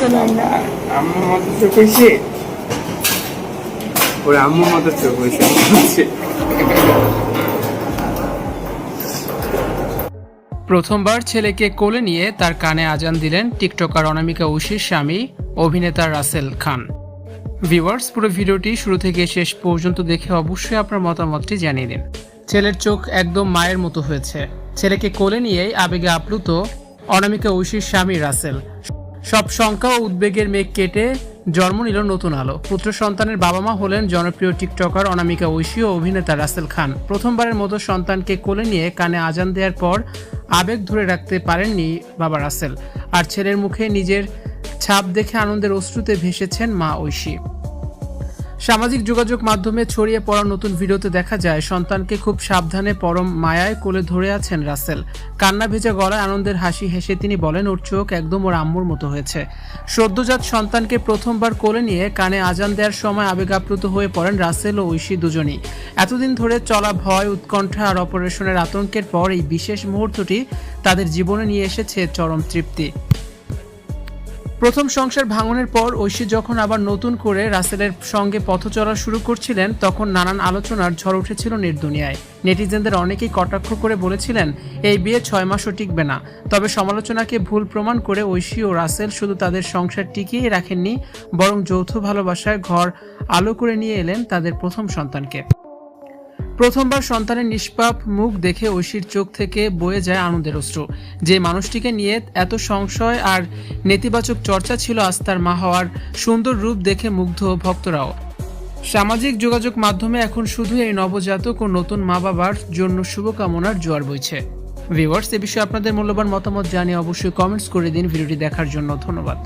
আম্মু মতো চোখ হয়েছে, ওর আম্মু মতো চোখ হয়েছে। প্রথমবার ছেলেকে কোলে নিয়ে তার কানে আজান দিলেন টিকটকার অনামিকা ঐশীর স্বামী অভিনেতা রাসেল খান। ভিউয়ার্স, পুরো ভিডিওটি শুরু থেকে শেষ পর্যন্ত দেখে অবশ্যই আপনার মতামতটি জানিয়ে দিন। ছেলের চোখ একদম মায়ের মতো হয়েছে। ছেলেকে কোলে নিয়েই আবেগে আপ্লুত অনামিকা ঐশীর স্বামী রাসেল। সব শঙ্কা ও উদ্বেগের মেঘ কেটে জন্ম নিল নতুন আলো। পুত্র সন্তানের বাবা মা হলেন জনপ্রিয় টিকটকার অনামিকা ঐশী ও অভিনেতা রাসেল খান। প্রথমবারের মতো সন্তানকে কোলে নিয়ে কানে আজান দেওয়ার পর আবেগ ধরে রাখতে পারেননি বাবা রাসেল। আর ছেলের মুখে নিজের ছাপ দেখে আনন্দের অশ্রুতে ভেসেছেন মা ঐশী। সামাজিক যোগাযোগ মাধ্যমে ছড়িয়ে পড়া নতুন ভিডিওতে দেখা যায় সন্তানকে খুব সাবধানে পরম মায়ায় কোলে ধরে আছেন রাসেল। কান্না ভেজা গলায় আনন্দের হাসি হেসে তিনি বলেন, ওর চোখ একদম ওর আম্মুর মতো হয়েছে। সদ্যজাত সন্তানকে প্রথমবার কোলে নিয়ে কানে আজান দেওয়ার সময় আবেগাপ্লুত হয়ে পড়েন রাসেল ও ঐশী দুজনই। এতদিন ধরে চলা ভয়, উৎকণ্ঠা আর অপারেশনের আতঙ্কের পর এই বিশেষ মুহূর্তটি তাদের জীবনে নিয়ে এসেছে চরম তৃপ্তি। প্রথম সংসার ভাঙনের পর ঐশী যখন আবার নতুন করে রাসেলের সঙ্গে পথ চলা শুরু করছিলেন, তখন নানান আলোচনার ঝড় উঠেছিল নেটদুনিয়ায়। নেটিজেনদের অনেকেই কটাক্ষ করে বলেছিলেন এই বিয়ে 6 মাসও টিকবে না। তবে সমালোচনাকে ভুল প্রমাণ করে ঐশী ও রাসেল শুধু তাদের সংসার টিকিয়ে রাখেননি, বরং যৌথ ভালোবাসায় ঘর আলো করে নিয়ে এলেন তাদের প্রথম সন্তানকে। প্রথমবার সন্তানের নিষ্পাপ মুখ দেখে ঐশীর চোখ থেকে বয়ে যায় আনন্দের অশ্রু। যে মানুষটিকে নিয়ে এত সংশয় আর নেতিবাচক চর্চা ছিল, আজ তার মা হওয়ার সুন্দর রূপ দেখে মুগ্ধ ভক্তরাও। সামাজিক যোগাযোগ মাধ্যমে এখন শুধু এই নবজাতক ও নতুন মা বাবার জন্য শুভকামনার জোয়ার বইছে। ভিউয়ার্স, এ বিষয়ে আপনাদের মূল্যবান মতামত জানিয়ে অবশ্যই কমেন্টস করে দিন। ভিডিওটি দেখার জন্য ধন্যবাদ।